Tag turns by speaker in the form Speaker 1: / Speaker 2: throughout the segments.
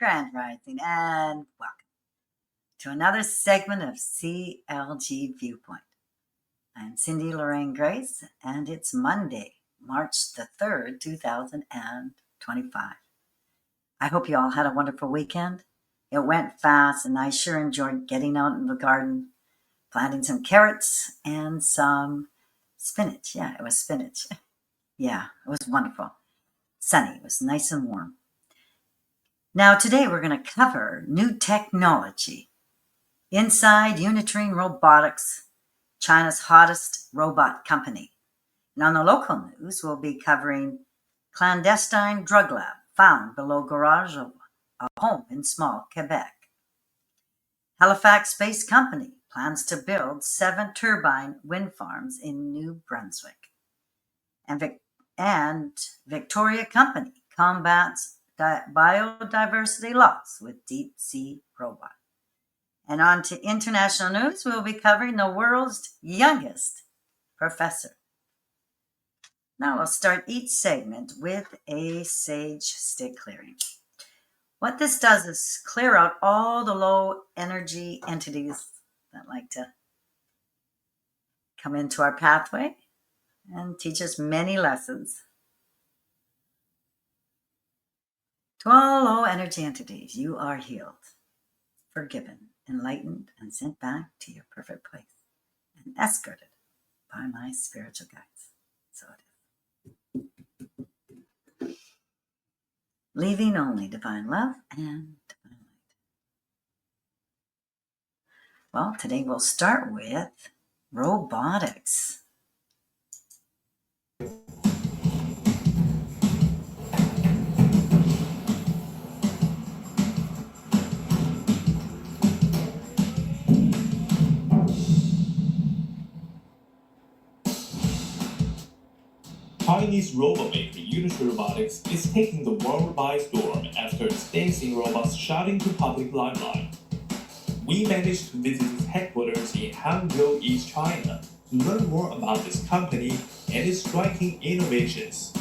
Speaker 1: Grand Rising, and welcome to another segment of CLG View Point. I'm Cindy Lorraine Grais, and it's Monday, March the 3rd, 2025. I hope you all had a wonderful weekend. It went fast, and I sure enjoyed getting out in the garden, planting some carrots and some spinach. Yeah, it was spinach. Yeah, it was wonderful. Sunny, it was nice and warm. Now, today we're going to cover new technology. Inside Unitrine Robotics, China's hottest robot company. And on the local news, we'll be covering Clandestine drug lab found below garage of a home in small Quebec. Halifax-based company plans to build 7-turbine wind farms in New Brunswick. And Victoria Company combats biodiversity loss with deep sea robot. And on to international news, we'll be covering the world's youngest professor. Now we'll start each segment with a sage stick clearing. What this does is clear out all the low energy entities that like to come into our pathway and teach us many lessons. To all low energy entities, you are healed, forgiven, enlightened, and sent back to your perfect place, and escorted by my spiritual guides. So it is. Leaving only divine love and divine light. Well, today we'll start with robotics.
Speaker 2: Chinese robot maker Unitrine Robotics is taking the world by storm after its dancing robots shot into public limelight. We managed to visit its headquarters in Hangzhou, East China, to learn more about this company and its striking innovations.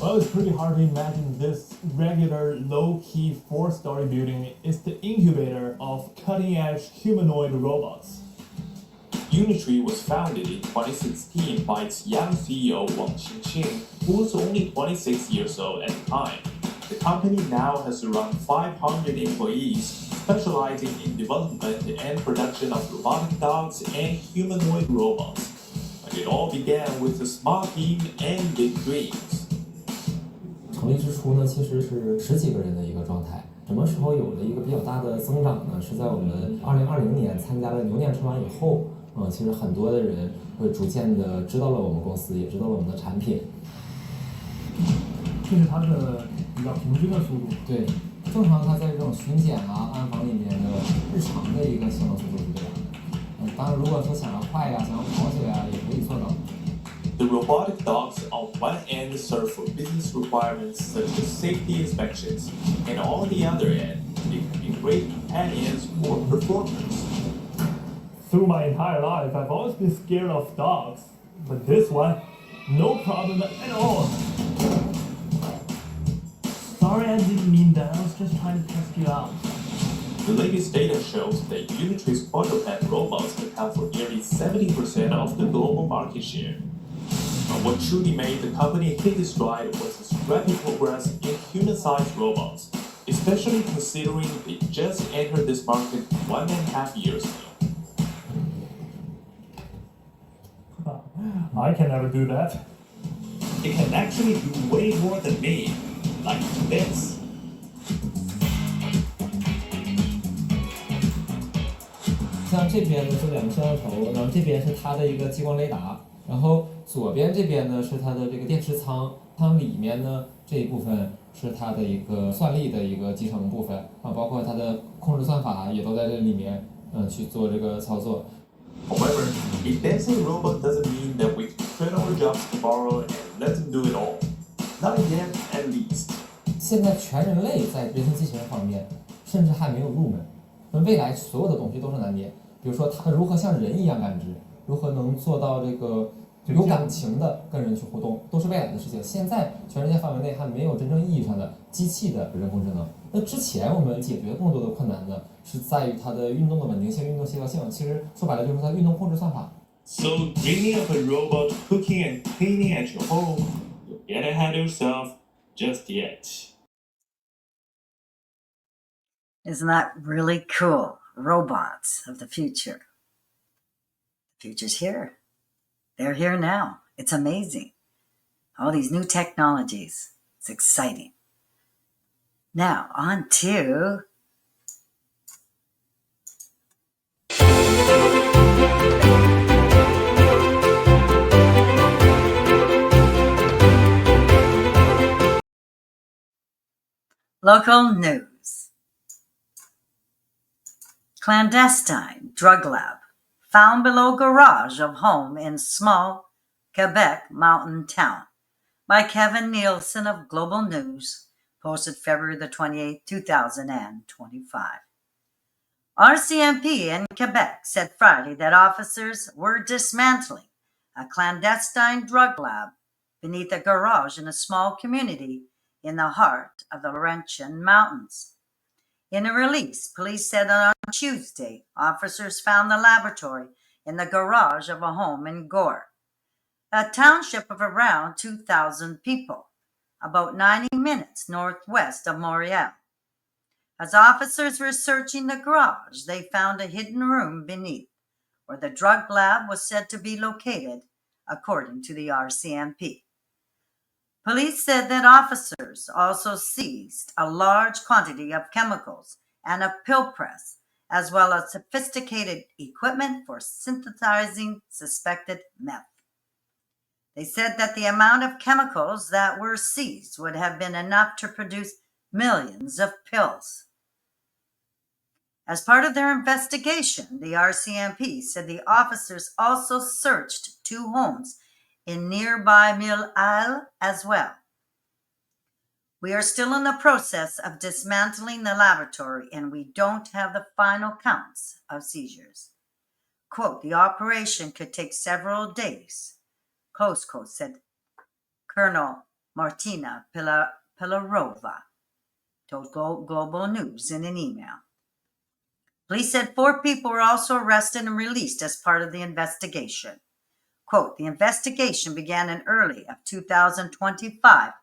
Speaker 3: Well, it's pretty hard to imagine this regular, low-key 4-story building is the incubator of cutting-edge humanoid robots.
Speaker 2: Unitrine was founded in 2016 by its young CEO Wang Qingqing, who was only 26 years old at the time. The company now has around 500 employees, specializing in development and production of robotic dogs and humanoid robots. But it all began with a small team and big dreams.
Speaker 4: 成立之初呢，其实是10几个人的一个状态。什么时候有了一个比较大的增长呢？是在我们2020年参加了牛年春晚以后。其实很多的人会逐渐的知道了我们公司，也知道了我们的产品。
Speaker 3: 这是它的比较平均的速度。
Speaker 4: 对，正常它在这种巡检啊、安防里面的日常的一个行动速度是这样的。当然，如果说想要快呀、想要跑起来啊，也可以做到。
Speaker 2: The robotic dogs on one end serve for business requirements such as safety inspections, and on the other end, they can be great companions or performers.
Speaker 3: Through my entire life, I've always been scared of dogs, but this one, no problem at all. Sorry, I didn't mean that. I was just trying to test you out.
Speaker 2: The latest data shows that Unitrine's quadruped robots account for nearly 70% of the global market share. But what truly made the company hit its stride was its rapid progress in human-sized robots, especially considering they just entered this market 1.5 years ago.
Speaker 3: I can never do that.
Speaker 2: It can actually do way more than me, like this.
Speaker 4: 像这边呢是2个摄像头，然后这边是它的一个激光雷达，然后左边这边呢是它的这个电池仓，仓里面呢这一部分是它的一个算力的一个集成部分啊，包括它的控制算法也都在这里面去做这个操作。
Speaker 2: However, a dancing robot doesn't mean that we can quit our jobs tomorrow and let them do it all. Not yet, at least.
Speaker 4: 现在全人类在人形机器人方面，甚至还没有入门。那未来所有的东西都是难点，比如说它如何像人一样感知，如何能做到这个有感情的跟人去互动，都是未来的事情。现在全世界范围内还没有真正意义上的机器的人工智能。那之前我们解决更多的困难呢，是在于它的运动的稳定性、运动协调性。其实说白了就是它运动控制算法。
Speaker 2: So dreaming of a robot cooking and cleaning at your home, don't get ahead of yourself just yet.
Speaker 1: Isn't that really cool? Robots of the future. The future's here. They're here now. It's amazing. All these new technologies. It's exciting. Now, on to local news. Clandestine drug lab found below garage of home in small Quebec mountain town by Kevin Nielsen of Global News, posted February the 28th, 2025. RCMP in Quebec said Friday that officers were dismantling a clandestine drug lab beneath a garage in a small community in the heart of the Laurentian Mountains. In a release, police said that on Tuesday, officers found the laboratory in the garage of a home in Grais, a township of around 2,000 people, about 90 minutes northwest of Montreal. As officers were searching the garage, they found a hidden room beneath, where the drug lab was said to be located, according to the RCMP. Police said that officers also seized a large quantity of chemicals and a pill press, as well as sophisticated equipment for synthesizing suspected meth. They said that the amount of chemicals that were seized would have been enough to produce millions of pills. As part of their investigation, the RCMP said the officers also searched 2 homes in nearby Mille Isle as well. We are still in the process of dismantling the laboratory and we don't have the final counts of seizures. Quote, the operation could take several days, close quote, said Colonel Martina Pilarova, told Global News in an email. Police said 4 people were also arrested and released as part of the investigation. Quote, the investigation began in early of 2025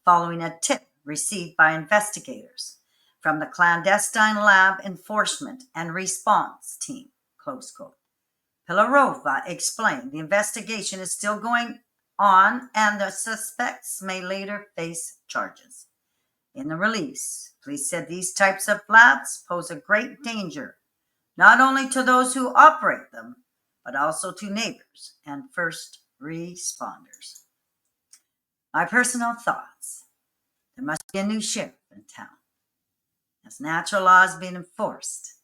Speaker 1: following a tip received by investigators from the Clandestine Lab Enforcement and Response Team, close quote. Pilarova explained the investigation is still going on and the suspects may later face charges. In the release, police said these types of labs pose a great danger, not only to those who operate them, but also to neighbors and first responders. My personal thoughts. There must be a new sheriff in town, as natural law is being enforced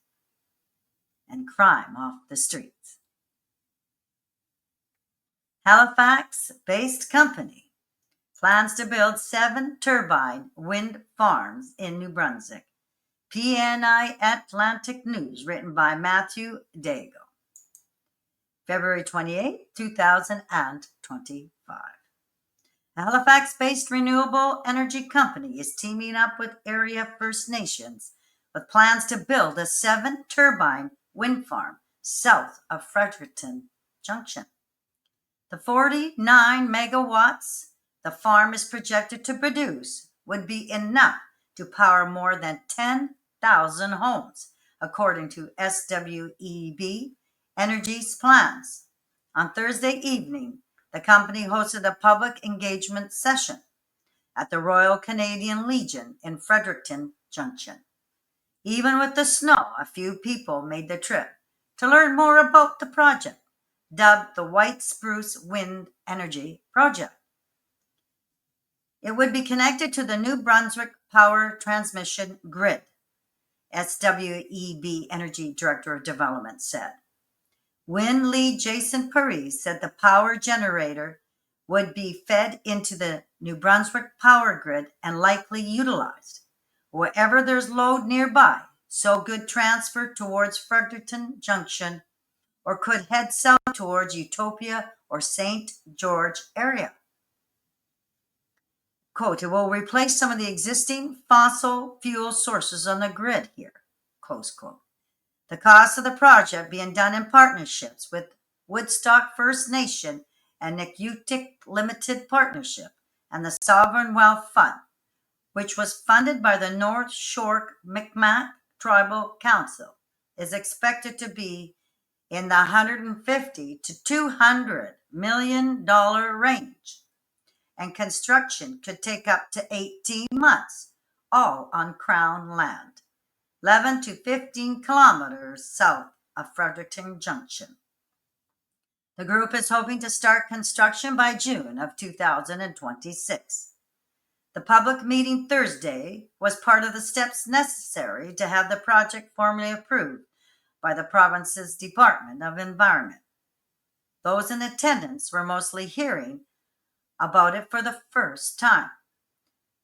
Speaker 1: and crime off the streets. Halifax-based company plans to build 7-turbine wind farms in New Brunswick. PNI Atlantic News, written by Matthew Dago. February 28, 2025. A Halifax-based renewable energy company is teaming up with area First Nations with plans to build a 7-turbine wind farm south of Fredericton Junction. The 49 megawatts the farm is projected to produce would be enough to power more than 10,000 homes, according to SWEB Energy's plans. On Thursday evening, the company hosted a public engagement session at the Royal Canadian Legion in Fredericton Junction. Even with the snow, a few people made the trip to learn more about the project, dubbed the White Spruce Wind Energy Project. It would be connected to the New Brunswick Power Transmission Grid, SWEB Energy Director of Development said. Wind lead Jason Paris said the power generator would be fed into the New Brunswick power grid and likely utilized wherever there's load nearby, so good transfer towards Fredericton Junction or could head south towards Utopia or St. George area. Quote, it will replace some of the existing fossil fuel sources on the grid here, close quote. The cost of the project being done in partnerships with Woodstock First Nation and Nikutik Limited Partnership and the Sovereign Wealth Fund, which was funded by the North Shore Mi'kmaq Tribal Council, is expected to be in the $150 to $200 million range. And construction could take up to 18 months, all on Crown land, 11 to 15 kilometers south of Fredericton Junction. The group is hoping to start construction by June of 2026. The public meeting Thursday was part of the steps necessary to have the project formally approved by the province's Department of Environment. Those in attendance were mostly hearing about it for the first time.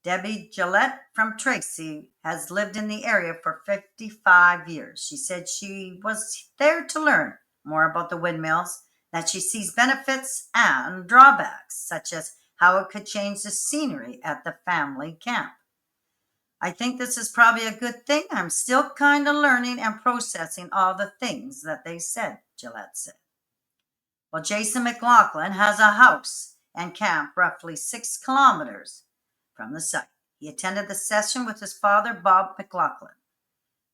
Speaker 1: Debbie Gillette from Tracy has lived in the area for 55 years. She said she was there to learn more about the windmills, that she sees benefits and drawbacks, such as how it could change the scenery at the family camp. I think this is probably a good thing. I'm still kind of learning and processing all the things that they said, Gillette said. Well, Jason McLaughlin has a house and camp roughly 6 kilometers from the site. He attended the session with his father, Bob McLaughlin,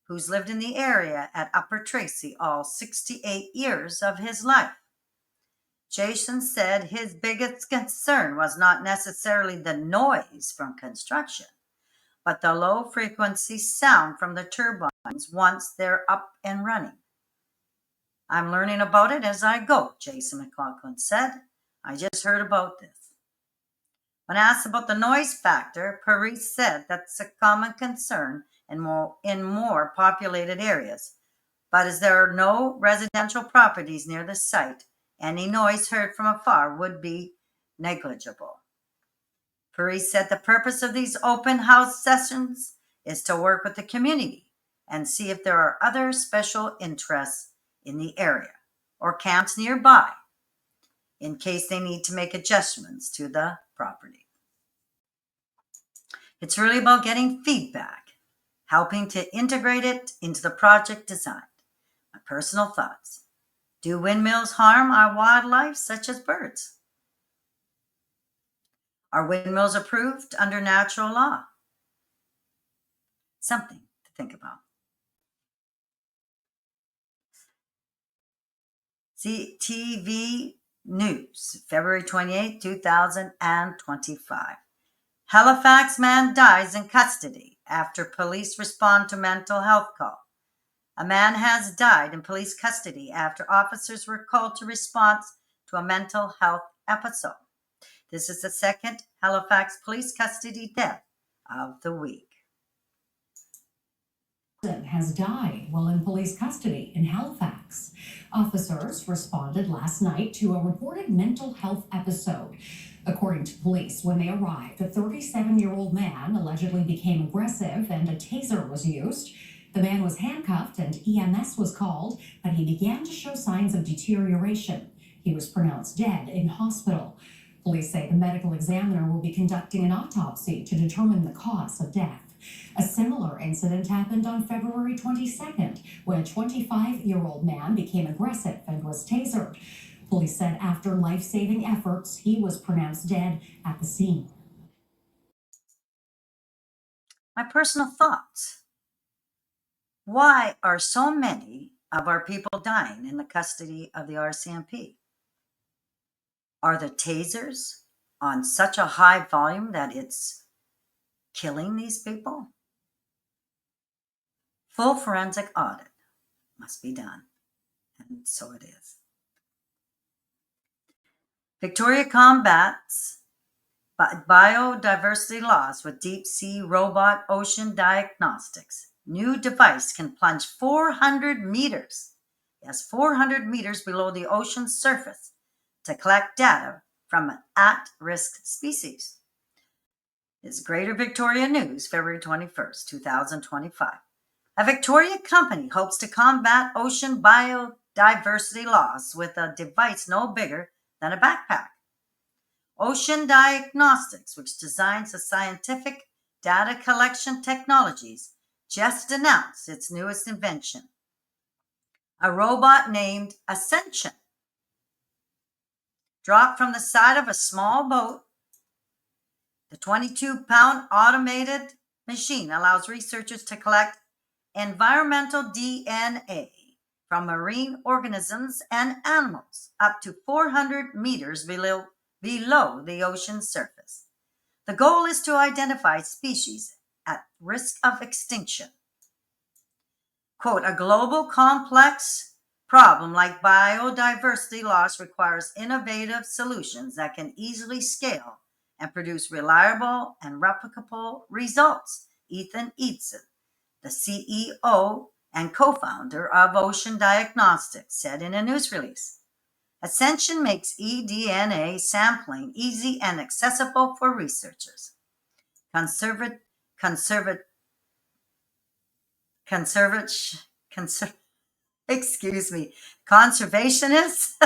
Speaker 1: who's lived in the area at Upper Tracy all 68 years of his life. Jason said his biggest concern was not necessarily the noise from construction, but the low frequency sound from the turbines once they're up and running. I'm learning about it as I go, Jason McLaughlin said. I just heard about this. When asked about the noise factor, Paris said that's a common concern in more populated areas. But as there are no residential properties near the site, any noise heard from afar would be negligible. Paris said the purpose of these open house sessions is to work with the community and see if there are other special interests in the area or camps nearby in case they need to make adjustments to the property. It's really about getting feedback, helping to integrate it into the project design. My personal thoughts. Do windmills harm our wildlife, such as birds? Are windmills approved under natural law? Something to think about. CTV News, February 28, 2025. Halifax man dies in custody after police respond to mental health call. A man has died in police custody after officers were called to response to a mental health episode. This is the second Halifax police custody death of the week.
Speaker 5: Has died while in police custody in Halifax. Officers responded last night to a reported mental health episode. According to police, when they arrived, a 37-year-old man allegedly became aggressive and a taser was used. The man was handcuffed and EMS was called, but he began to show signs of deterioration. He was pronounced dead in hospital. Police say the medical examiner will be conducting an autopsy to determine the cause of death. A similar incident happened on February 22nd, when a 25-year-old man became aggressive and was tasered. Police said after life-saving efforts, he was pronounced dead at the scene.
Speaker 1: My personal thoughts. Why are so many of our people dying in the custody of the RCMP? Are the tasers on such a high volume that it's killing these people? Full forensic audit must be done, and so it is. Victoria combats biodiversity loss with deep sea robot ocean diagnostics. New device can plunge 400 meters, yes, 400 meters below the ocean surface to collect data from an at-risk species. This is Greater Victoria News, February 21st, 2025. A Victoria company hopes to combat ocean biodiversity biodiversity loss with a device no bigger than a backpack. Ocean Diagnostics, which designs the scientific data collection technologies, just announced its newest invention, a robot named Ascension. Dropped from the side of a small boat, the 22-pound automated machine allows researchers to collect environmental DNA from marine organisms and animals up to 400 meters below the ocean's surface. The goal is to identify species at risk of extinction. Quote, a global complex problem like biodiversity loss requires innovative solutions that can easily scale and produce reliable and replicable results, Ethan Eidson, the CEO and co-founder of Ocean Diagnostics, said in a news release. Ascension makes eDNA sampling easy and accessible for researchers. Conservationists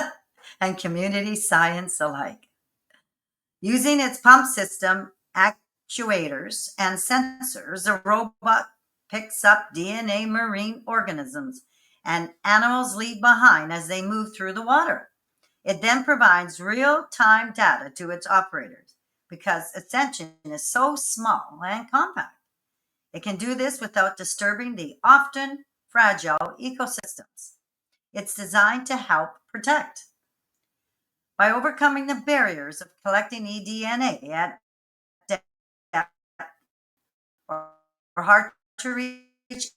Speaker 1: and community science alike. Using its pump system, actuators, and sensors, the robot picks up DNA marine organisms and animals leave behind as they move through the water. It then provides real-time data to its operators because Ascension is so small and compact. It can do this without disturbing the often fragile ecosystems it's designed to help protect. By overcoming the barriers of collecting eDNA at depth or hard-to-reach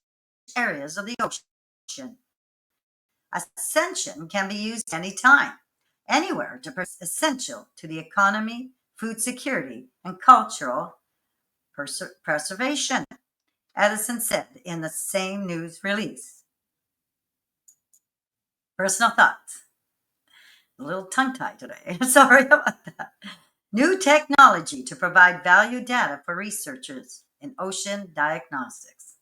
Speaker 1: areas of the ocean, Ascension can be used anytime, anywhere to be essential to the economy, food security, and cultural preservation, Edison said in the same news release. Personal thoughts. A little tongue-tied today. Sorry about that. New technology to provide value data for researchers in ocean diagnostics.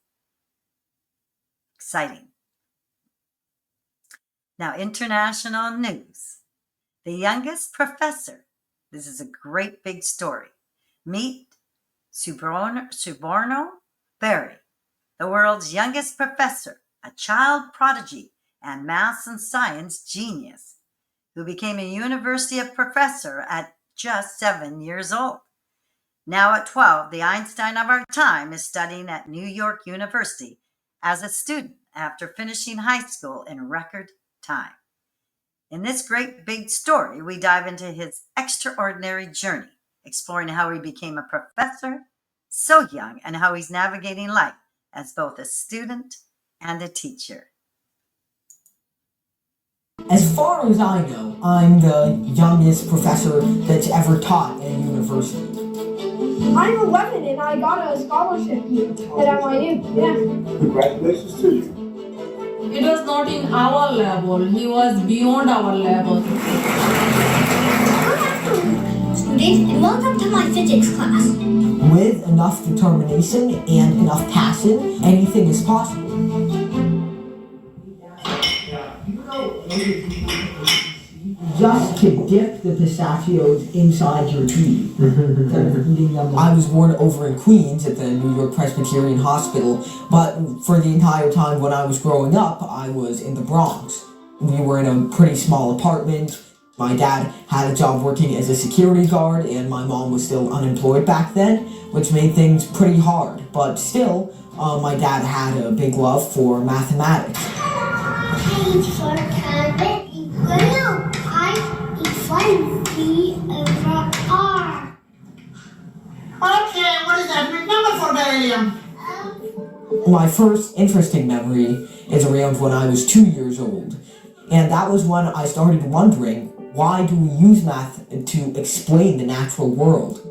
Speaker 1: Exciting. Now, international news. The youngest professor. This is a great big story. Meet Suborno Berry, the world's youngest professor, a child prodigy and math and science genius, who became a university professor at just 7 years old. Now at 12, the Einstein of our time is studying at New York University as a student after finishing high school in record time. In this great big story, we dive into his extraordinary journey, exploring how he became a professor so young and how he's navigating life as both a student and a teacher.
Speaker 6: As far as I know, I'm the youngest professor that's ever taught at a university.
Speaker 7: I'm 11 and I got a scholarship here at NYU. Yeah.
Speaker 8: Congratulations to you.
Speaker 9: It was not in our level, he was beyond our level.
Speaker 10: Students, and welcome to my physics class.
Speaker 6: With enough determination and enough passion, anything is possible. Just to dip the pistachios inside your tea. I was born over in Queens at the New York Presbyterian Hospital, but for the entire time when I was growing up, I was in the Bronx. We were in a pretty small apartment. My dad had a job working as a security guard, and my mom was still unemployed back then, which made things pretty hard. But still, my dad had a big love for mathematics.
Speaker 10: H for cat equal I equals B over R.
Speaker 11: Okay, what is that big number for beryllium?
Speaker 6: My first interesting memory is around when I was 2 years old. And that was when I started wondering, why do we use math to explain the natural world?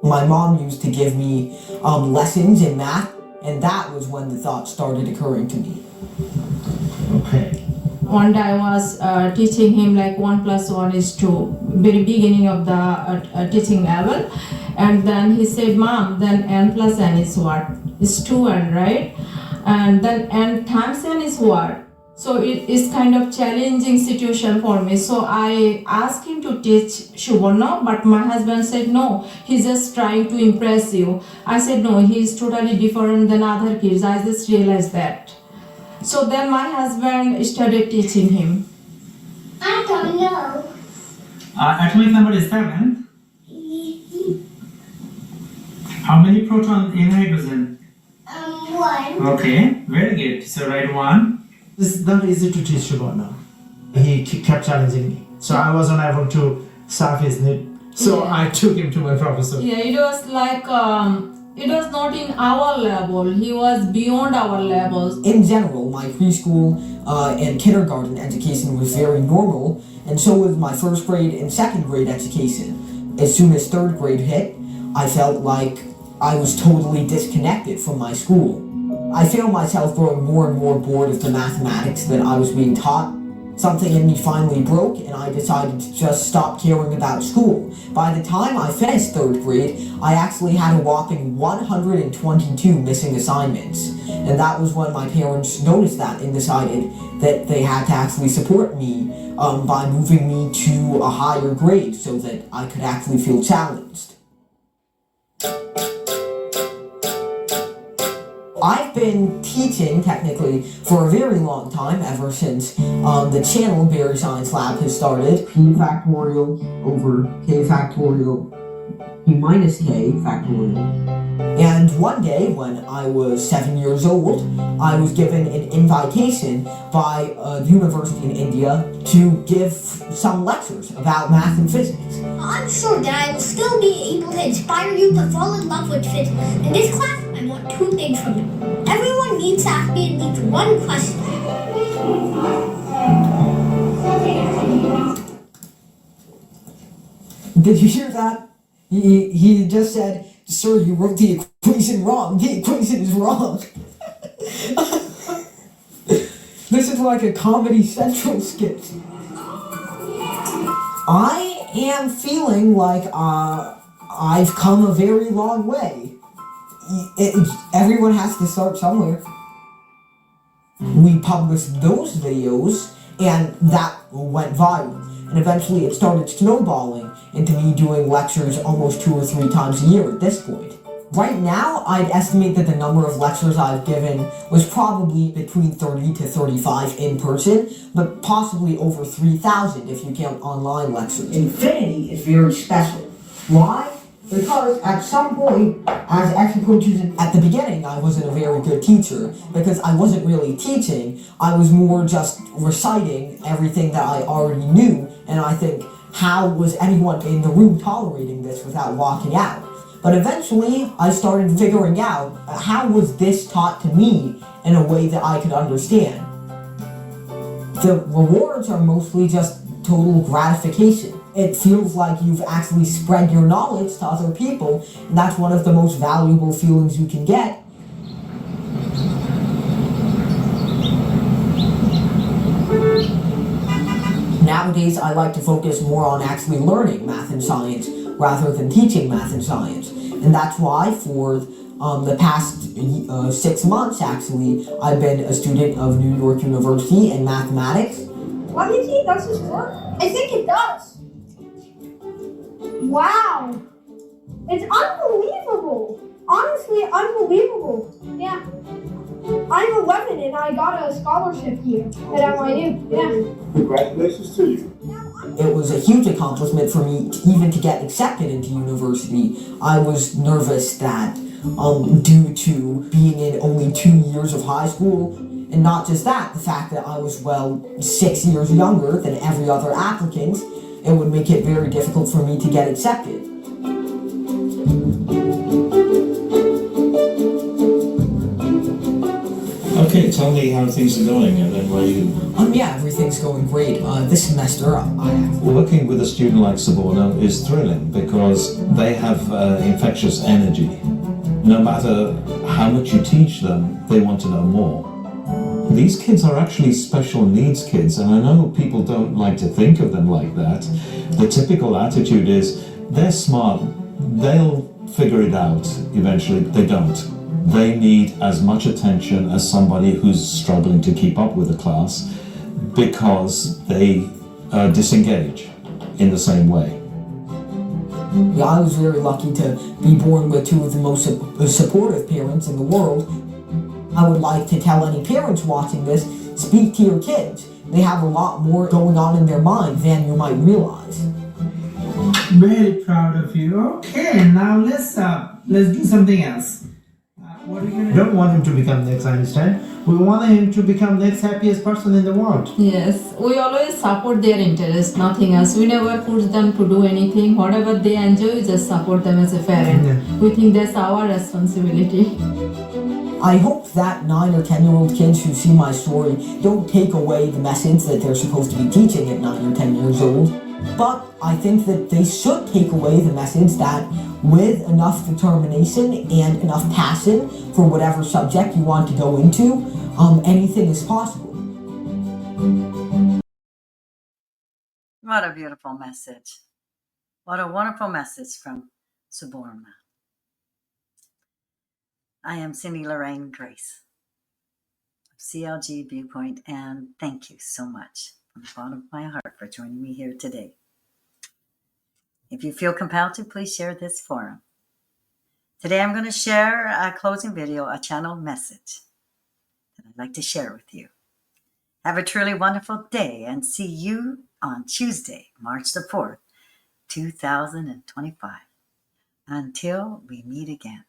Speaker 6: My mom used to give me lessons in math, and that was when the thought started occurring to me.
Speaker 3: Okay.
Speaker 9: One day I was teaching him like 1 + 1 is 2, very beginning of the teaching level. And then he said, Mom, then n plus n is what? It's 2n, right? And then n times n is what? So it is kind of challenging situation for me. So I asked him to teach Subarna, but my husband said no, he's just trying to impress you. I said no, he's totally different than other kids. I just realized that. So then my husband started teaching him.
Speaker 10: I don't know.
Speaker 11: Atomic number is 7. How many protons in hydrogen?
Speaker 10: 1.
Speaker 11: Okay, very good. So write 1.
Speaker 12: It's not easy to teach Subarna. He kept challenging me. So I was unable to solve his need. So I took him to my professor.
Speaker 9: Yeah, it was like, it was not in our level. He was beyond our levels.
Speaker 6: In general, my preschool and kindergarten education was very normal, and so was my first grade and second grade education. As soon as third grade hit, I felt like I was totally disconnected from my school. I found myself growing more and more bored of the mathematics that I was being taught. Something in me finally broke, and I decided to just stop caring about school. By the time I finished third grade, I actually had a whopping 122 missing assignments. And that was when my parents noticed that and decided that they had to actually support me by moving me to a higher grade so that I could actually feel challenged. I've been teaching, technically, for a very long time, ever since the channel Berry Science Lab has started. P factorial over K factorial, P minus K factorial. And one day, when I was 7 years old, I was given an invitation by a university in India to give some lectures about math and physics.
Speaker 10: I'm sure that I will still be able to inspire you to fall in love with physics. In this class, I want 2 things from you. Everyone needs to ask me at least 1 question.
Speaker 6: Did you hear that? He just said, "Sir, you wrote the equation wrong. The equation is wrong." This is like a Comedy Central skit. I am feeling like I've come a very long way. Everyone has to start somewhere. We published those videos, and that went viral. And eventually it started snowballing into me doing lectures almost 2 or 3 times a year at this point. Right now, I'd estimate that the number of lectures I've given was probably between 30 to 35 in person, but possibly over 3,000 if you count online lectures. Infinity is very special. Why? Because at some point, as exponentials at the beginning, I wasn't a very good teacher because I wasn't really teaching. I was more just reciting everything that I already knew, and I think, how was anyone in the room tolerating this without walking out? But eventually, I started figuring out how was this taught to me in a way that I could understand. The rewards are mostly just total gratification. It feels like you've actually spread your knowledge to other people, and that's one of the most valuable feelings you can get. Nowadays, I like to focus more on actually learning math and science rather than teaching math and science. And that's why for the past 6 months, actually, I've been a student of New York University in mathematics.
Speaker 7: Let me see, does this work? I think it does. Wow. It's unbelievable. Honestly, unbelievable. Yeah. I'm 11 and I got a scholarship here at NYU. Yeah.
Speaker 8: Congratulations to you.
Speaker 6: It was a huge accomplishment for me even to get accepted into university. I was nervous that due to being in only 2 years of high school, and not just that, the fact that I was, 6 years younger than every other applicant, it would make it very difficult for me to get accepted.
Speaker 13: Okay, tell me how things are going and then where you...
Speaker 6: Yeah, everything's going great. This semester,
Speaker 13: Working with a student like Subarna is thrilling because they have infectious energy. No matter how much you teach them, they want to know more. These kids are actually special needs kids, and I know people don't like to think of them like that. The typical attitude is, they're smart, they'll figure it out eventually. They don't. They need as much attention as somebody who's struggling to keep up with the class because they disengage in the same way.
Speaker 6: Yeah, I was very lucky to be born with two of the most supportive parents in the world. I would like to tell any parents watching this, speak to your kids. They have a lot more going on in their mind than you might realize.
Speaker 12: Very proud of you. Okay, now let's do something else. What are you gonna do? We don't want him to become next Einstein. We want him to become the next happiest person in the world.
Speaker 9: Yes, we always support their interest, nothing else. We never push them to do anything. Whatever they enjoy, we just support them as a parent.
Speaker 12: Yeah.
Speaker 9: We think that's our responsibility.
Speaker 6: I hope that 9 or 10-year-old kids who see my story don't take away the message that they're supposed to be teaching at 9 or 10 years old. But I think that they should take away the message that with enough determination and enough passion for whatever subject you want to go into, anything is possible.
Speaker 1: What a beautiful message. What a wonderful message from Suborma. I am Cindy Lorraine Grais of CLG View Point, and thank you so much from the bottom of my heart for joining me here today. If you feel compelled to, please share this forum. Today I'm going to share a closing video, a channel message that I'd like to share with you. Have a truly wonderful day and see you on Tuesday, March the 4th, 2025. Until we meet again.